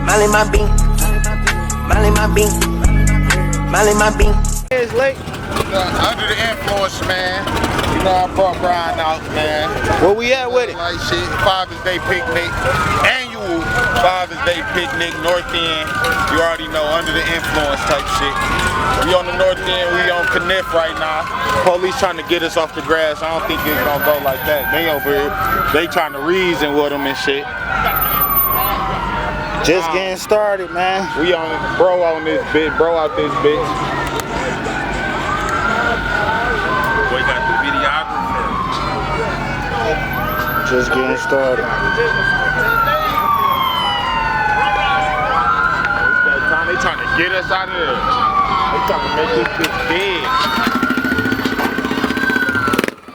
Molly my bean. Molly my bean. Molly my bean. It's late. Under the influence, man. You know I brought Brian out, man. Where we at with it? Like shit, Father's Day picnic. Annual Father's Day picnic, North End. You already know, under the influence type shit. We on the North End, we on Kniff right now. Police trying to get us off the grass. I don't think it's gonna go like that. They over here, they trying to reason with them and shit. Just getting started, man. We on this bitch, bro out this bitch. We got the videographer. Just getting started. They trying to get us out of there. They trying to make this bitch dead.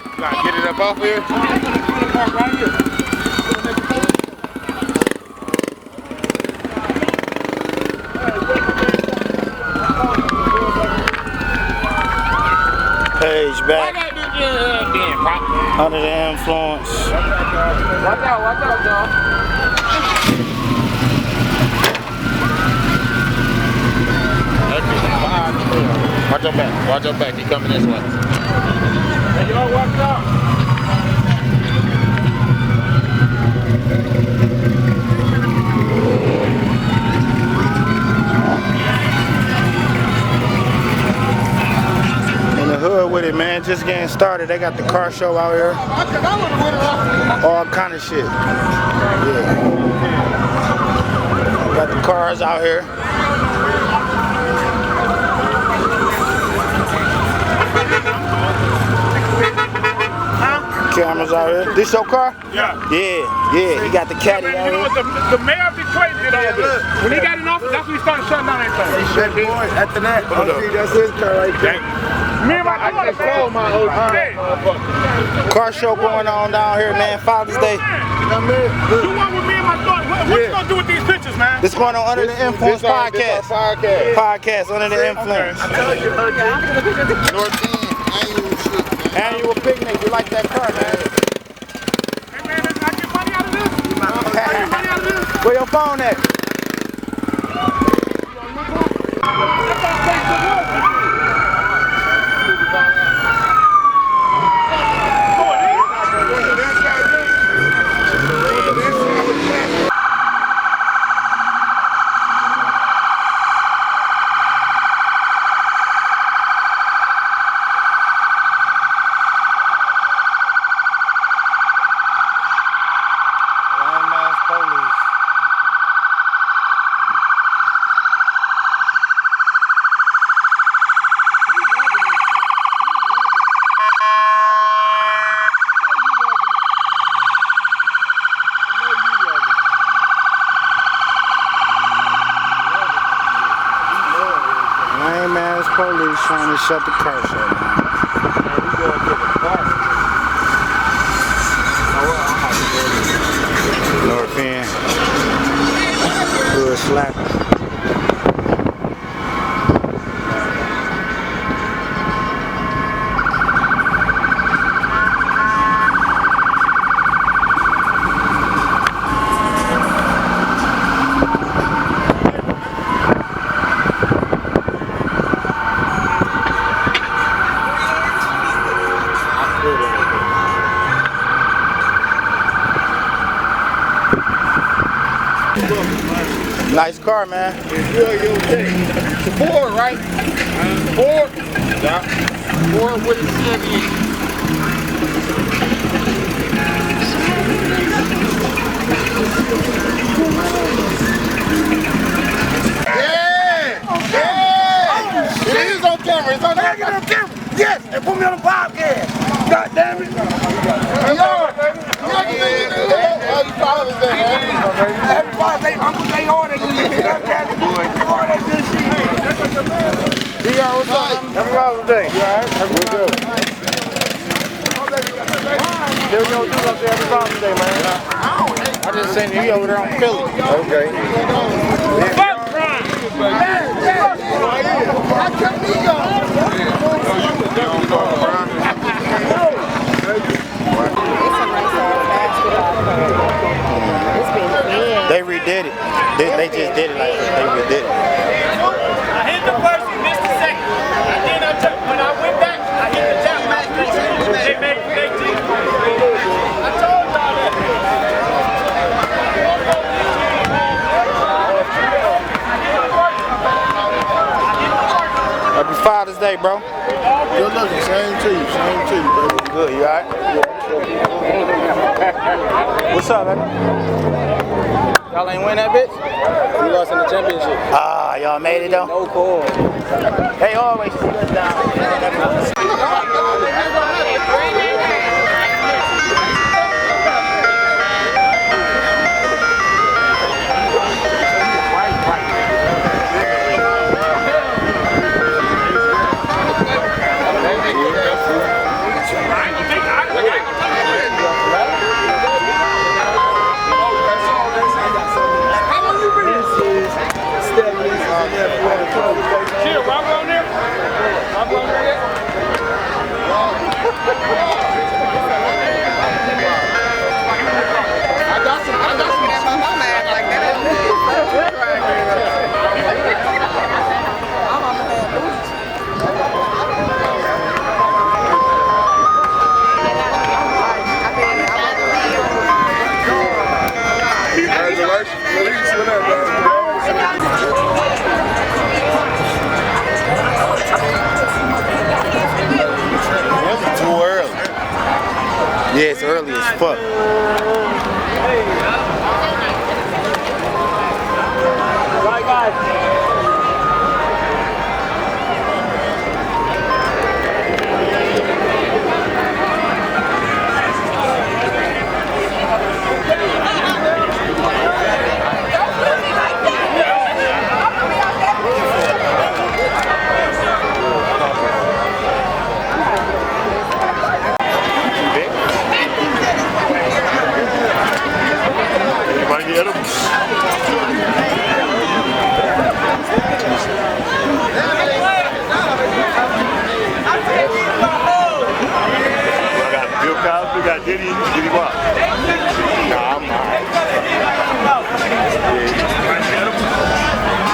You gotta get it up off here? Right here. Page back. Under the influence. Watch out, y'all. Watch your back, he coming this way. Hey, y'all watch out. In the hood with it, man. Just getting started. They got the car show out here. All kind of shit. Yeah. Got the cars out here. Cameras out here. This your car? Yeah. Yeah. He got the caddy out You know here. what the mayor of Detroit did all this. When he got in office, that's when he started shutting down everything. After that, that's his car right there. Me and my daughter, Car show going on down here, man. Father's Day. You want with me and my daughter? What you gonna do with these pictures, man? This going on Under the Influence podcast. Podcast Under the Influence. North End, Annual picnic. You like that car, man? Hey, man, I get money out of this? I get money out of this? Where your phone at? Police trying to shut the car show, man. we going to the park. North End. Hood slapping. Nice car, man. It's a Ford, right? Ford? Yeah. Ford with a Chevy. It is on camera. It's on camera. Yes, and put me on the podcast. God damn it. Happy Father's Day, Uncle Day ordered you. Ordered this shit. Yeah, what's up? Happy Father's Day. We're good. There's no do up there Happy Father's Day, man. I just seen you over there on Philly. Okay. Fuck crime. How come we go? They redid it. They just did it like they just did it. I hit the first, he missed the second. And then when I went back, I hit the jump. They made two. I told y'all that. Happy Father's Day, bro. Good looking, same to you, baby. Good, you alright? What's up, man? Y'all ain't win that bitch? We lost in the championship. Ah, y'all made it though? No call. They always sit us down. Yeah, it's early as fuck. Right, guys. Get him. Bill Cosby, got Diddy Wop. Nah, I'm alright.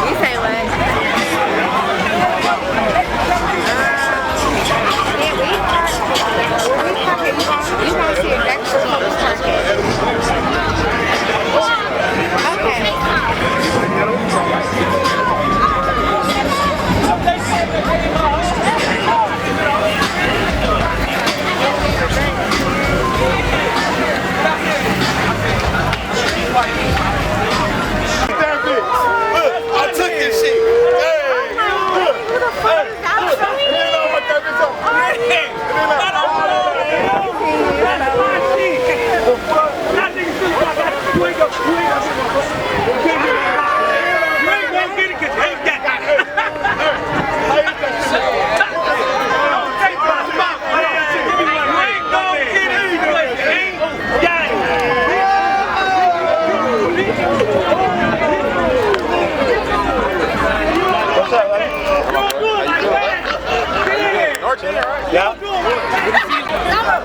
You say what? You want to see a extra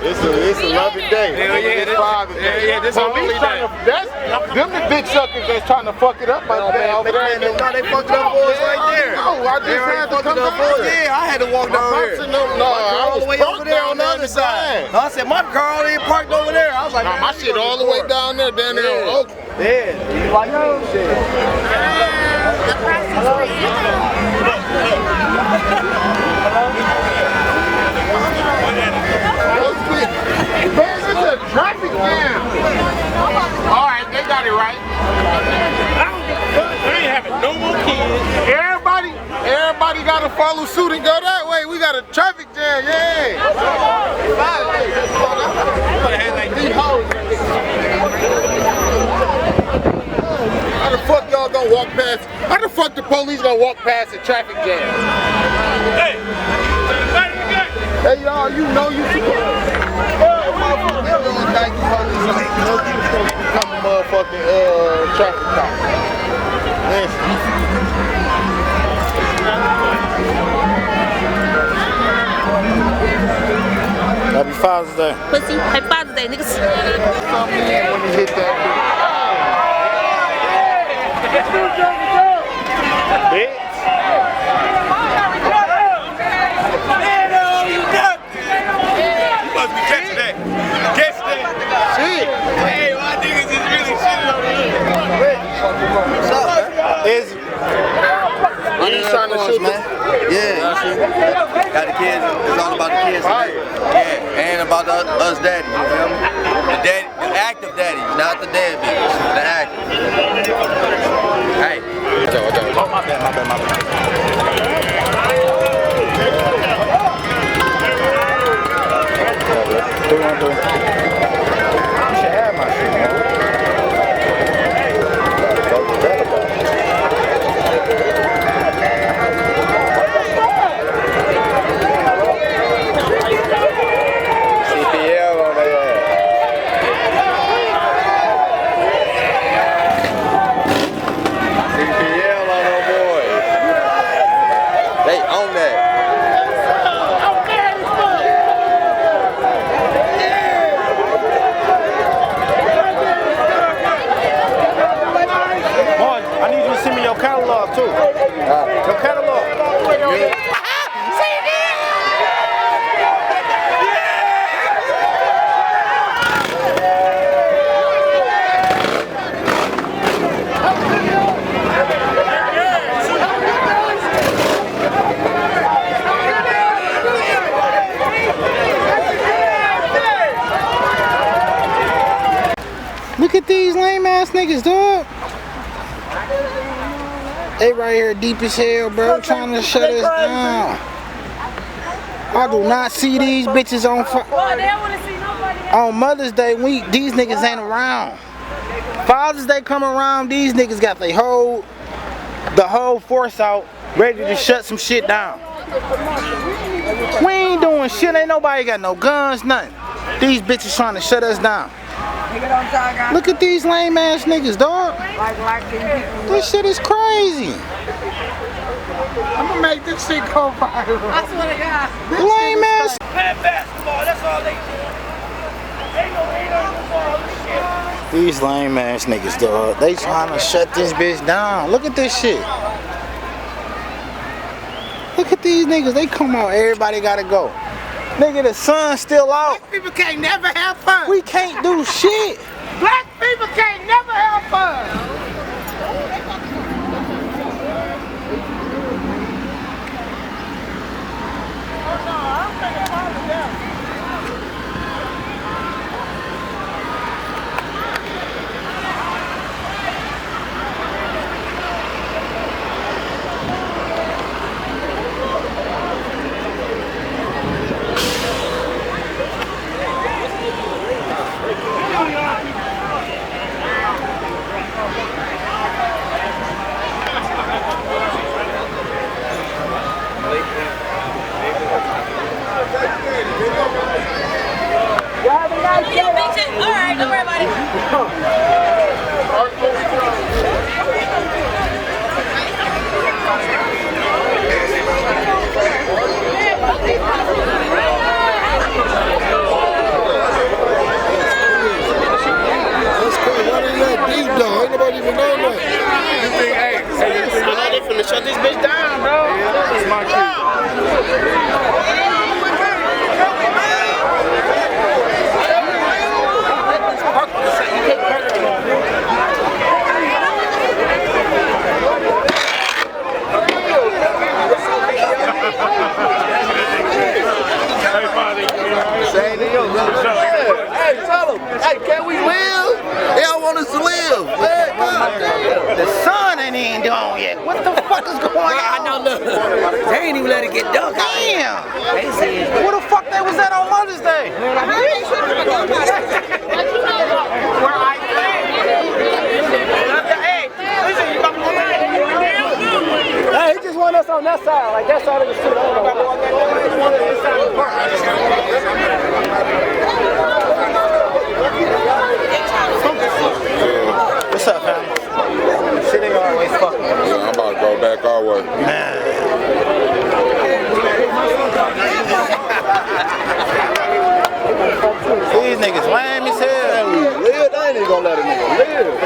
It's a loving day. Hell yeah, it's Father's Day. Yeah, this only day. Them the bitch suckers that's trying to fuck it up over there. No, they fucked up for us right there. No, I just had to come down here. Yeah, I had to walk down here. No, I all was the way parked over there on the other side. I said, my car already parked over there. I was like, Nah, my shit all the way down there on Oakland. Yeah, you like that shit. Man, this is a traffic jam. All right, they got it right. I ain't having no more kids. Everybody got to follow suit and go that way. We got a traffic jam, yeah. How the fuck y'all gonna walk past? How the fuck the police gonna walk past a traffic jam? Hey, Hey y'all, you know you supposed to become a motherfucking traffic cop. Happy Father's Day. Pussy. Happy Father's Day, niggas. When you hit that Bitch. You must be catching that. Catch that. Shit. Hey, my niggas is really shitting on me. What's up, man? Is He's trying to shoot, man. Yeah, you see? Got the kids. It's all about the kids today. Yeah, and about us daddies, you feel me? The active daddies, not the dead bitches. The active. Hey. oh, my bad. You should have my shit, man. CPL on their ass. CPL on them boys. They own that. I need you to send me your catalog too. Your catalog. Look at these lame ass niggas, dog. They right here deep as hell, bro, trying to shut us down. I do not see these bitches on Mother's Day week. These niggas ain't around. Father's Day come around, these niggas got the whole force out, ready to shut some shit down. We ain't doing shit, ain't nobody got no guns, nothing. These bitches trying to shut us down. Look at these lame ass niggas, dog. This shit is crazy. I'm gonna make this shit go viral. I swear to God. Lame ass. Playing basketball, that's all they do. These lame ass niggas, dog. They trying to shut this bitch down. Look at this shit. Look at these niggas. They come out. Everybody gotta go. Nigga, the sun's still out. Black people can't never have fun. We can't do shit. Black people can't never have fun. Alright, don't worry about it. That's crazy. Why they that deep though? Ain't nobody even know that. You think, hey, I know they finna shut this bitch down, bro. That's my kid. Hey, tell them. Hey, can we live? They don't want us to live. Man, God. The sun ain't even gone yet. What the fuck is going on? I know, look. They ain't even let it get dark. Damn. Where the fuck they was at on Mother's Day? Where I Hey, he just want us on that side. Like, that side of the street. What's up, fam? Shit ain't always fucking. I'm about to go back our way. These niggas lame as hell. Live, they ain't even gonna let a nigga live.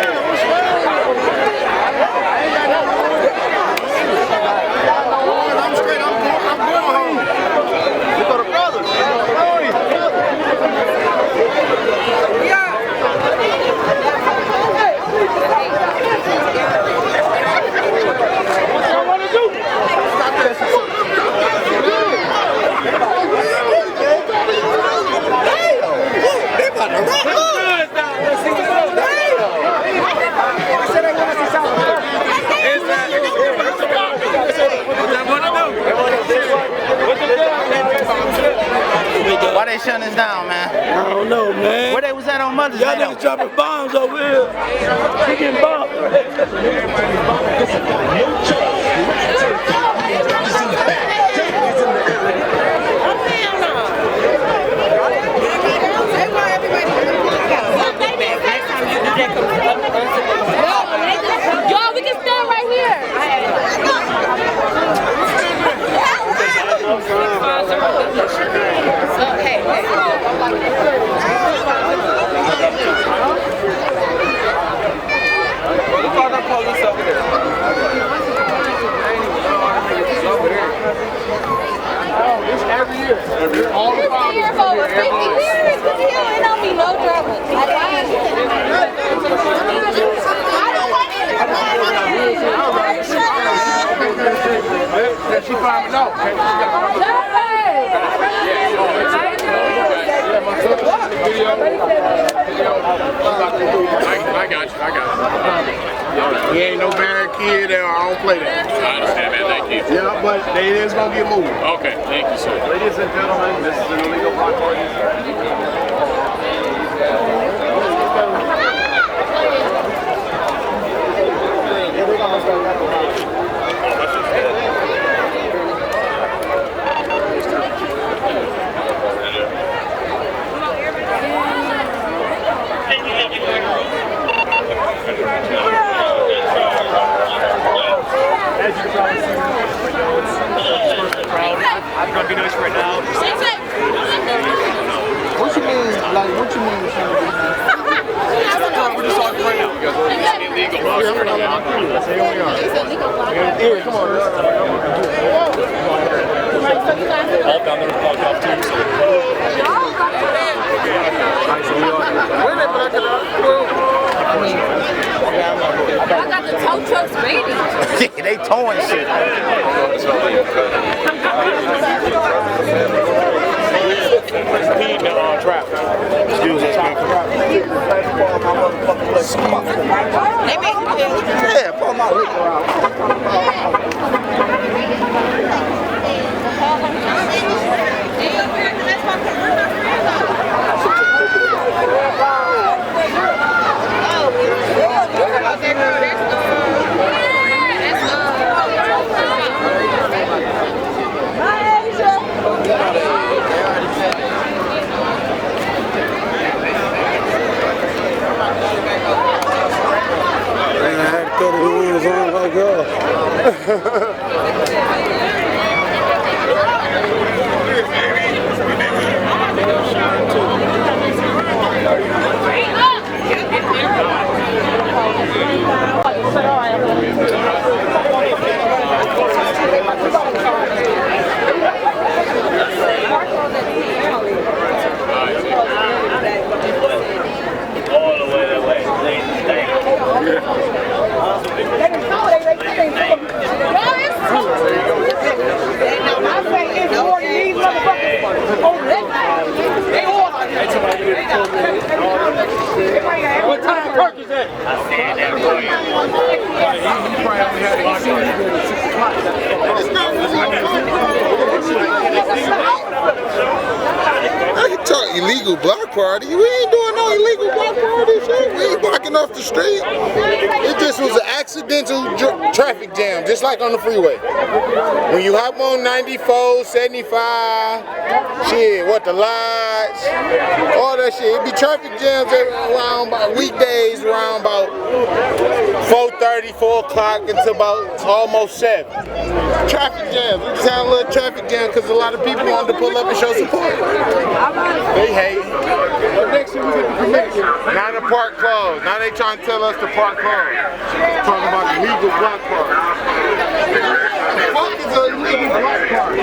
shutting this down, man? I don't know, man. Where they was at on Mother's Y'all Day? niggas dropping bombs over here. We getting bombed. Y'all, we can stand right here. All the Been here for over 50 years. It don't mean no trouble. She found out. I got you. He ain't no bad kid. I don't play that. I understand, man. Thank you. Yeah, but they is gonna get moving. Okay, thank you, sir. Ladies and gentlemen, this is an illegal block party. As you can probably see, disperse the crowd. I'm gonna be nice right now. What you mean? Like, what you mean? We're just talking right now. You guys are just illegal block party. That's the only are. Here, come on. All down there blocked off too. I got the tow trucks ready. Yeah, they towing shit. Speed and traffic. Excuse us, Yeah, pull my liquor out. What time Perk is that? I can talk illegal block party. We ain't doing no illegal block party shit. We ain't blocking off the street. It just was an accidental traffic jam, just like on the freeway. When you hop on 94, 75, shit, what the lights, all that shit. It be traffic jams around about weekdays around about 4:30, 4 o'clock until about almost 7. Traffic jams. We just had a little traffic jam because a lot of people wanted to pull up and show support. They hate. Now the park closed. Now they trying to tell us the park closed. Talking about illegal block party. What is an illegal block party?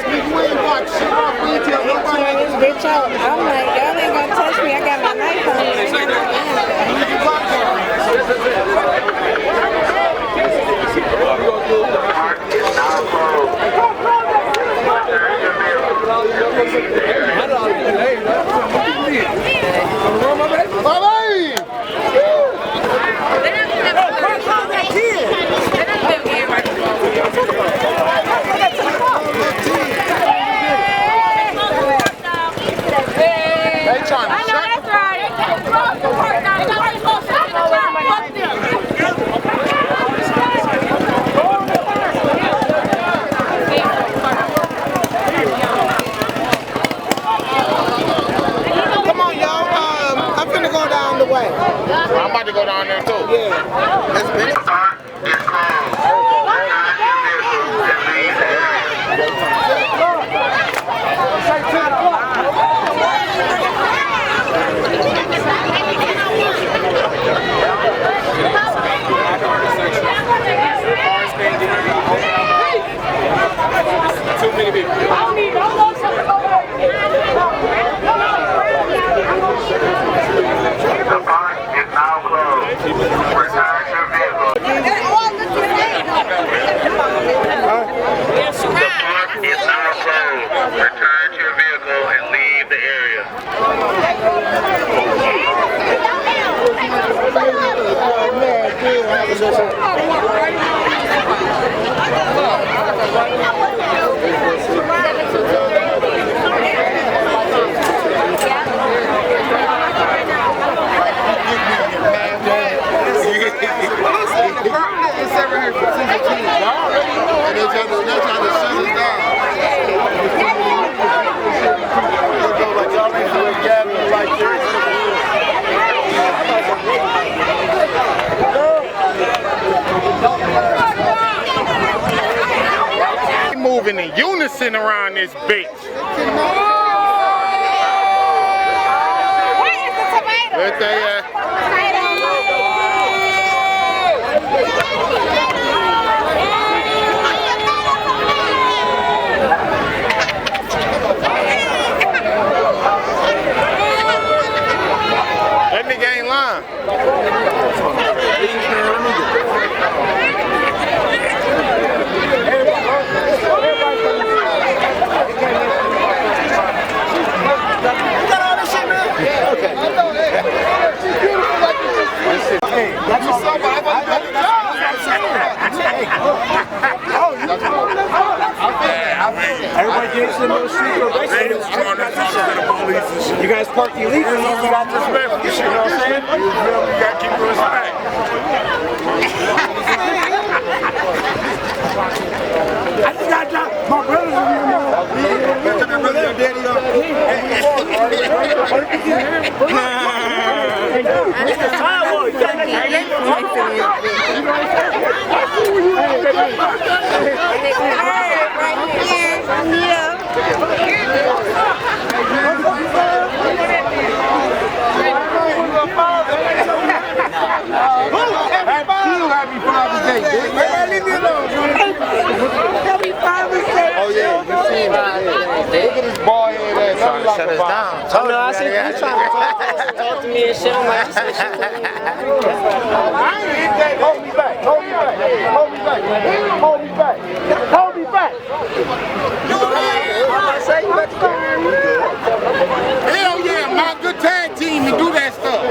We ain't block shit off. We ain't tell nobody. Bitch out. I'm like, y'all ain't gonna touch me. I got my knife on me. Illegal block party. That's been it. Too many people. The park is now closed. Return to vehicle. The park is now closed. Return to your vehicle and leave the area. Moving in unison around this bitch. Where is the tomato? Right there. That nigga ain't lying. Everybody gets in the middle street or you guys park illegally, you got respect for this shit, you know what I'm saying? You gotta keep the respect. I just got dropped. My brother's in here now. It's the sidewalk. You gotta Happy Father's Day, bitch. Leave me alone. Happy Father's Day. Oh yeah, you seen that. Look at this bald head ass. Trying to shut us down. No, I see you trying to talk to me and shit. I'm like, I said shit. I ain't hit that. Hold me back. Hold me back. Hold me back. Hold me back. Hold me back. Hell yeah, my good tag team to do that stuff.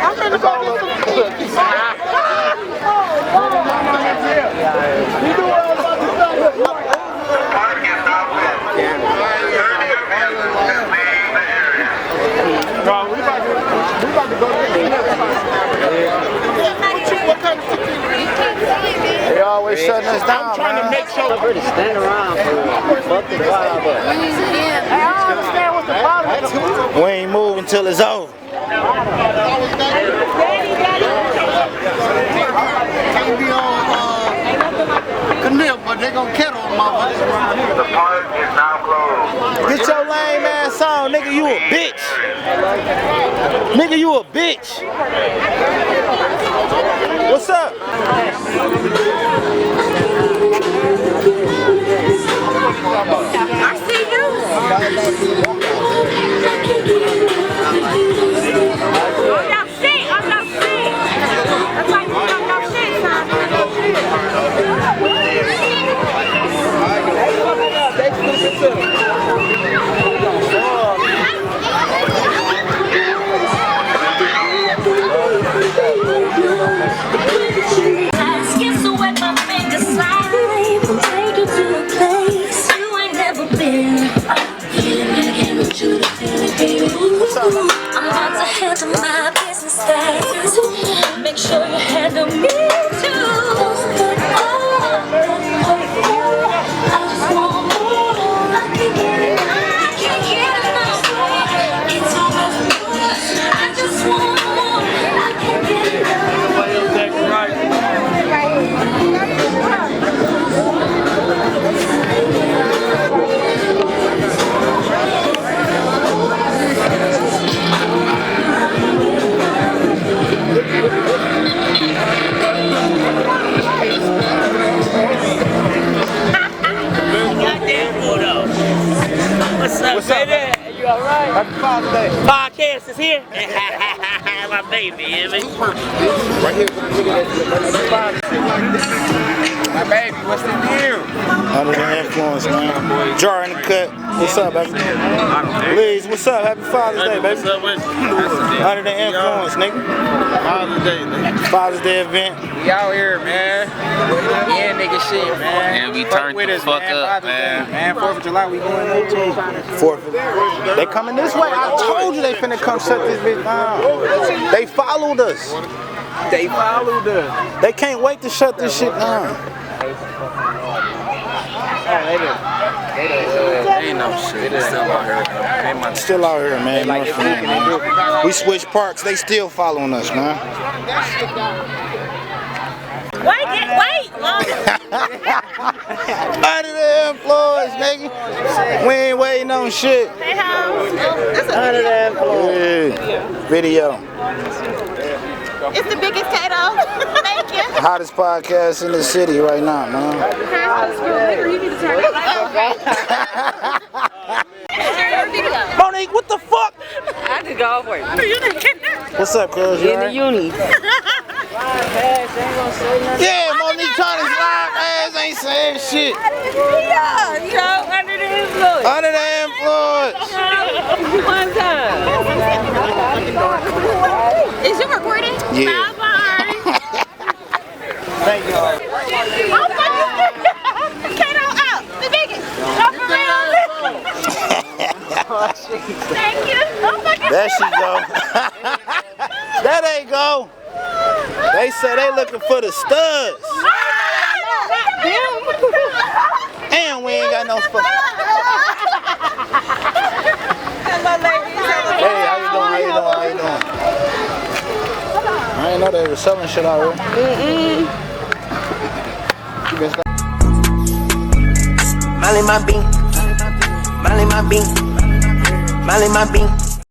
I'm finna go get some cookies. You do what I was about to say. No, we about to go to the next What kind of security? They always shutting us down. I'm trying to make sure. Stand around for fuck the vibe up. I understand what the problem is. We ain't moving until it's over. Can't be on Canil, but they gonna kettle on motherfuckers around here. The park is now closed. Get your lame ass on, nigga. You a bitch. Nigga, you a bitch. What's up? I see you. I'm not sick. I'm not sick. That's why you don't know shit, son. I'm about to handle my business fast. Make sure you handle me too. I just want more. I can't get enough. It's all over. I just want more. Yes, it's here. My baby, you hear me? Right here. My baby, what's the deal? Under the influence, man. Jar in the cut. What's up, baby? Liz, what's up? Happy Father's Day, baby. What's up with you? Under the influence, nigga. Father's Day, nigga. Father's Day event. We out here, man. Yeah, nigga shit, man. And we turned the fuck up, man. Man, 4th of July, we going there too. 4th. They coming this way. I told you they finna come shut this bitch down. They followed us. They followed us. They can't wait to shut this shit down. Ain't no shit. They still out here. Still out here, man. We switch parks. They still following us, man. Wait. Under the influence, nigga. We ain't waiting on shit. Under the influence. Yeah. Video. It's the biggest Kato. Thank you. Hottest podcast in the city right now, man. Monique, what the fuck? I just go for it. What's up, girls? In the uni. Yeah, Monique trying to slide ass ain't saying shit. Yeah, you know, under the influence. Under the influence. One time. Is you recording? Yeah. Bye-bye. Thank you. Oh, fuck. Kato out. The biggest. No, for real. Thank you. Oh, fuck. There she go. That ain't go. They say they looking for the studs. And we ain't got no studs. Hey, how you doing? I didn't know they were selling shit out here. Molly my bean. Molly my bean. Molly my bean.